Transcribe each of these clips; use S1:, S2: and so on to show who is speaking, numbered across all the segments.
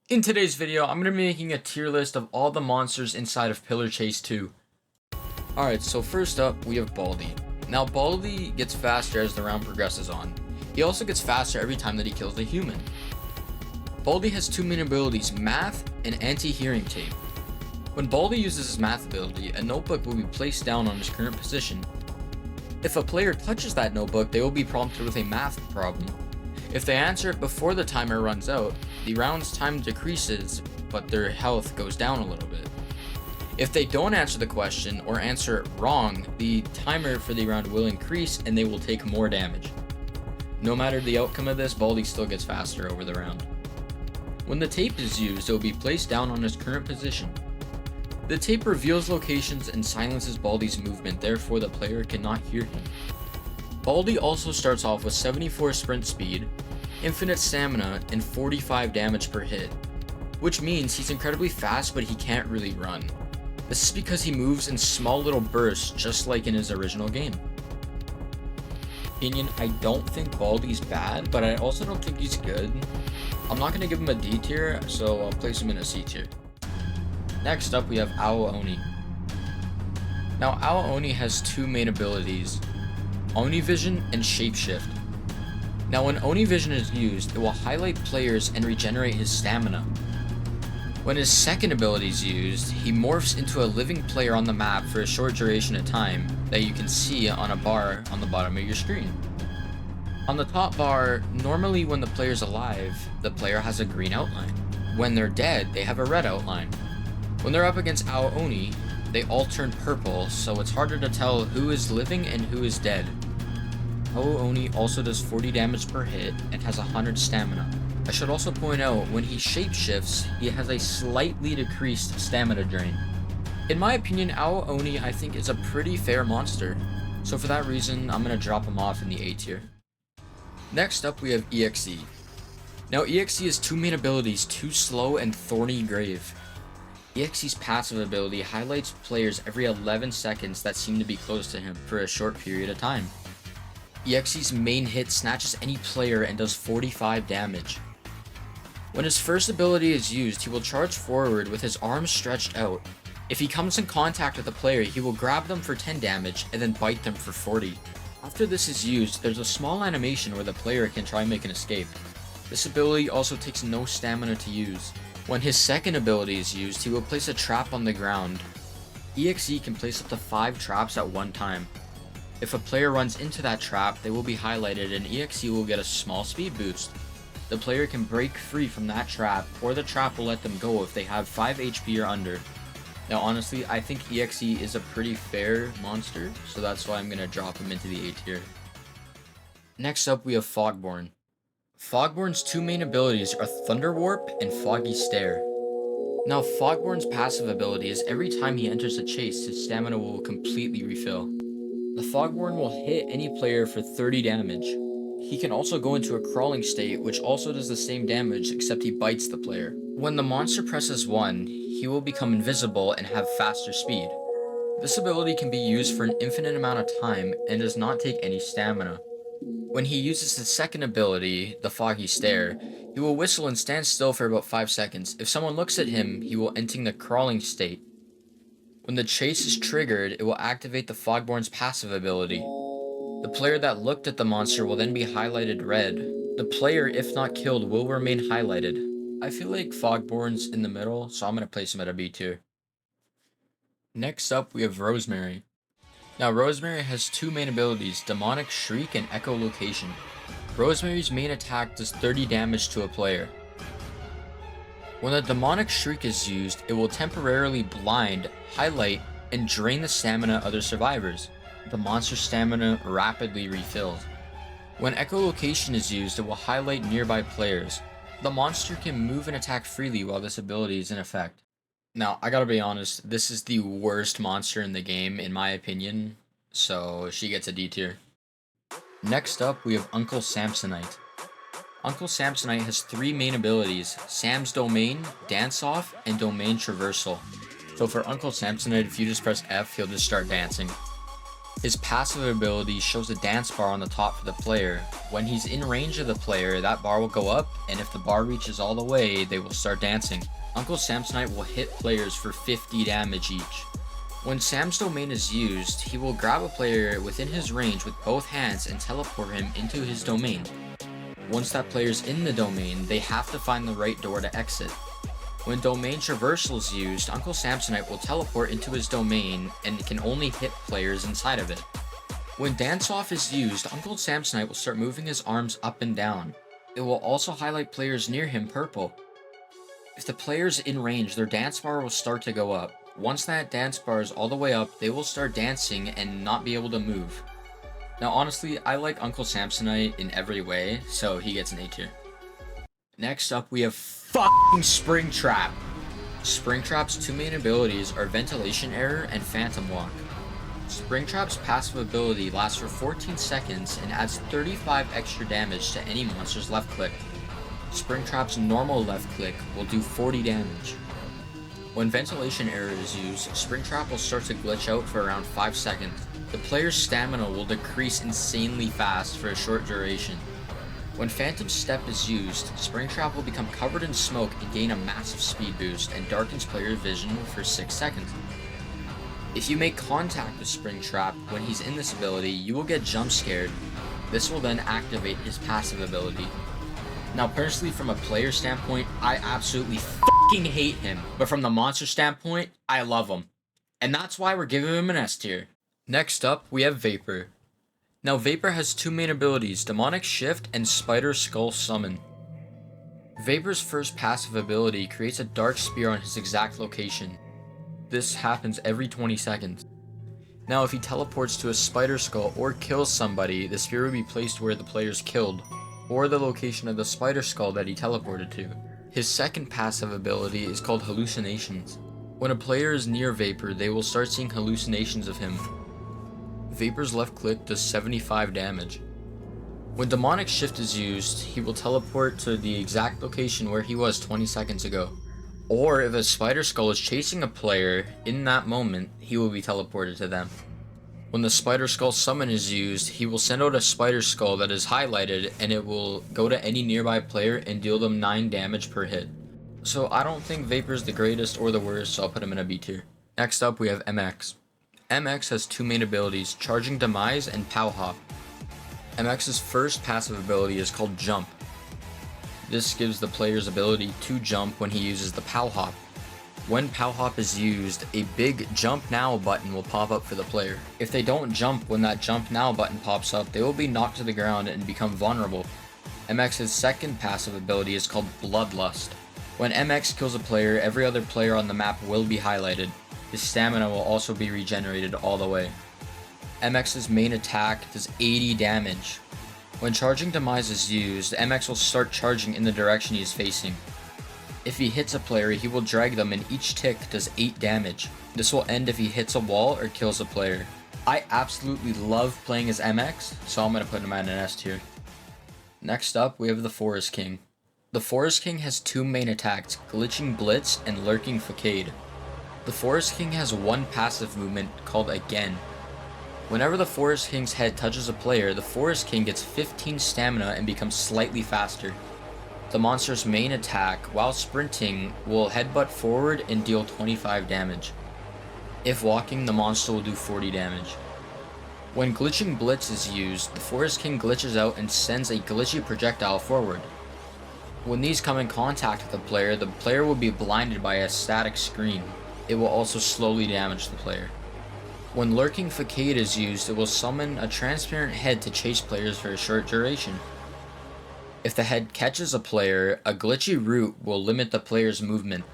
S1: In today's video, I'm going to be making a tier list of all the monsters inside of Pillar Chase 2. Alright, so first up, we have Baldi. Now, Baldi gets faster as the round progresses on. He also gets faster every time that he kills a human. Baldi has two main abilities, Math and Anti-Hearing Tape. When Baldi uses his Math ability, a notebook will be placed down on his current position. If a player touches that notebook, they will be prompted with a math problem. If they answer it before the timer runs out, the round's time decreases, but their health goes down a little bit. If they don't answer the question or answer it wrong, the timer for the round will increase and they will take more damage. No matter the outcome of this, Baldi still gets faster over the round. When the tape is used, it will be placed down on his current position. The tape reveals locations and silences Baldi's movement, therefore the player cannot hear him. Baldi also starts off with 74 sprint speed, infinite stamina, and 45 damage per hit, which means he's incredibly fast but he can't really run. This is because he moves in small little bursts just like in his original game. Opinion, I don't think Baldi's bad, but I also don't think he's good. I'm not going to give him a D tier, so I'll place him in a C tier. Next up we have Owl Oni. Now Owl Oni has two main abilities, Oni Vision and Shapeshift. Now when Oni Vision is used, it will highlight players and regenerate his stamina. When his second ability is used, he morphs into a living player on the map for a short duration of time that you can see on a bar on the bottom of your screen. On the top bar, normally when the player's alive, the player has a green outline. When they're dead, they have a red outline. When they're up against Owl Oni, they all turn purple, so it's harder to tell who is living and who is dead. Owl Oni also does 40 damage per hit and has 100 stamina. I should also point out, when he shapeshifts, he has a slightly decreased stamina drain. In my opinion, Owl Oni I think is a pretty fair monster, so for that reason, I'm going to drop him off in the A tier. Next up we have EXE. Now EXE has two main abilities, Too Slow and Thorny Grave. EXE's passive ability highlights players every 11 seconds that seem to be close to him for a short period of time. EXE's main hit snatches any player and does 45 damage. When his first ability is used, he will charge forward with his arms stretched out. If he comes in contact with a player, he will grab them for 10 damage and then bite them for 40. After this is used, there's a small animation where the player can try and make an escape. This ability also takes no stamina to use. When his second ability is used, he will place a trap on the ground. EXE can place up to 5 traps at one time. If a player runs into that trap, they will be highlighted and EXE will get a small speed boost. The player can break free from that trap, or the trap will let them go if they have 5 HP or under. Now honestly, I think EXE is a pretty fair monster, so that's why I'm going to drop him into the A tier. Next up we have Fogborn. Fogborn's two main abilities are Thunder Warp and Foggy Stare. Now Fogborn's passive ability is every time he enters a chase, his stamina will completely refill. The Fogborn will hit any player for 30 damage. He can also go into a crawling state, which also does the same damage except he bites the player. When the monster presses 1, he will become invisible and have faster speed. This ability can be used for an infinite amount of time and does not take any stamina. When he uses his second ability, the Foggy Stare, he will whistle and stand still for about 5 seconds. If someone looks at him, he will enter the crawling state. When the chase is triggered, it will activate the Fogborn's passive ability. The player that looked at the monster will then be highlighted red. The player, if not killed, will remain highlighted. I feel like Fogborn's in the middle, so I'm going to place him at a B tier. Next up, we have Rosemary. Now Rosemary has two main abilities, Demonic Shriek and Echolocation. Rosemary's main attack does 30 damage to a player. When the Demonic Shriek is used, it will temporarily blind, highlight, and drain the stamina of other survivors. The monster's stamina rapidly refills. When Echolocation is used, it will highlight nearby players. The monster can move and attack freely while this ability is in effect. Now, I gotta be honest, this is the worst monster in the game, in my opinion, so she gets a D tier. Next up, we have Uncle Samsonite. Uncle Samsonite has three main abilities, Sam's Domain, Dance Off, and Domain Traversal. So for Uncle Samsonite, if you just press F, he'll just start dancing. His passive ability shows a dance bar on the top for the player. When he's in range of the player, that bar will go up, and if the bar reaches all the way, they will start dancing. Uncle Samsonite will hit players for 50 damage each. When Sam's domain is used, he will grab a player within his range with both hands and teleport him into his domain. Once that player's in the domain, they have to find the right door to exit. When domain traversal is used, Uncle Samsonite will teleport into his domain and can only hit players inside of it. When dance off is used, Uncle Samsonite will start moving his arms up and down. It will also highlight players near him purple. If the player's in range, their dance bar will start to go up. Once that dance bar is all the way up, they will start dancing and not be able to move. Now honestly, I like Uncle Samsonite in every way, so he gets an A tier. Next up, we have fucking Springtrap. Springtrap's two main abilities are Ventilation Error and Phantom Walk. Springtrap's passive ability lasts for 14 seconds and adds 35 extra damage to any monster's left click. Springtrap's normal left click will do 40 damage. When Ventilation Error is used, Springtrap will start to glitch out for around 5 seconds. The player's stamina will decrease insanely fast for a short duration. When Phantom Step is used, Springtrap will become covered in smoke and gain a massive speed boost and darkens player vision for 6 seconds. If you make contact with Springtrap when he's in this ability, you will get jump scared. This will then activate his passive ability. Now personally, from a player standpoint, I absolutely fucking hate him, but from the monster standpoint, I love him. And that's why we're giving him an S tier. Next up, we have Vapor. Now Vapor has two main abilities, Demonic Shift and Spider Skull Summon. Vapor's first passive ability creates a dark spear on his exact location. This happens every 20 seconds. Now if he teleports to a spider skull or kills somebody, the spear will be placed where the player's killed, or the location of the spider skull that he teleported to. His second passive ability is called Hallucinations. When a player is near Vapor, they will start seeing hallucinations of him. Vapor's left click does 75 damage. When Demonic Shift is used, he will teleport to the exact location where he was 20 seconds ago. Or if a spider skull is chasing a player, in that moment, he will be teleported to them. When the Spider Skull Summon is used, he will send out a spider skull that is highlighted and it will go to any nearby player and deal them 9 damage per hit. So I don't think Vapor's the greatest or the worst, so I'll put him in a B tier. Next up we have MX. MX has two main abilities, Charging Demise and Pow Hop. MX's first passive ability is called Jump. This gives the player's ability to jump when he uses the Pow Hop. When Pow Hop is used, a big Jump Now button will pop up for the player. If they don't jump when that Jump Now button pops up, they will be knocked to the ground and become vulnerable. MX's second passive ability is called Bloodlust. When MX kills a player, every other player on the map will be highlighted. His stamina will also be regenerated all the way. MX's main attack does 80 damage. When Charging Demise is used, MX will start charging in the direction he is facing. If he hits a player, he will drag them and each tick does 8 damage. This will end if he hits a wall or kills a player. I absolutely love playing as MX, so I'm going to put him at an S tier. Next up, we have the Forest King. The Forest King has two main attacks, Glitching Blitz and Lurking Facade. The Forest King has one passive movement called Again. Whenever the Forest King's head touches a player, the Forest King gets 15 stamina and becomes slightly faster. The monster's main attack, while sprinting, will headbutt forward and deal 25 damage. If walking, the monster will do 40 damage. When Glitching Blitz is used, the Forest King glitches out and sends a glitchy projectile forward. When these come in contact with the player will be blinded by a static screen. It will also slowly damage the player. When Lurking Facade is used, it will summon a transparent head to chase players for a short duration. If the head catches a player, a glitchy route will limit the player's movement.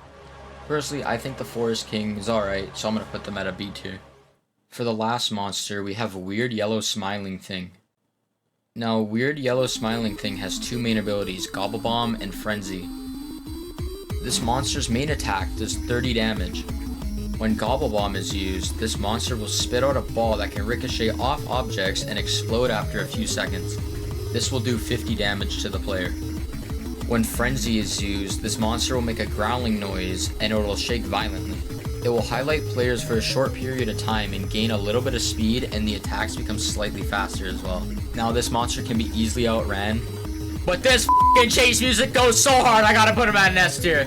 S1: Personally, I think the Forest King is alright, so I'm going to put them at a B tier. For the last monster, we have Weird Yellow Smiling Thing. Now, Weird Yellow Smiling Thing has two main abilities, Gobble Bomb and Frenzy. This monster's main attack does 30 damage. When Gobble Bomb is used, this monster will spit out a ball that can ricochet off objects and explode after a few seconds. This will do 50 damage to the player. When Frenzy is used, this monster will make a growling noise and it will shake violently. It will highlight players for a short period of time and gain a little bit of speed, and the attacks become slightly faster as well. Now this monster can be easily outran, but this f***ing chase music goes so hard I gotta put him at an S tier.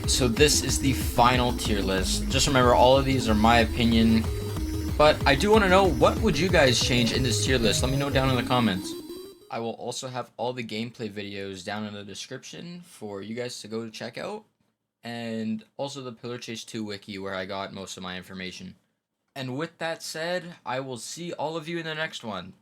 S1: So this is the final tier list. Just remember, all of these are my opinion, but I do want to know, what would you guys change in this tier list? Let me know down in the comments. I will also have all the gameplay videos down in the description for you guys to go check out. And also the Pillar Chase 2 wiki where I got most of my information. And with that said, I will see all of you in the next one.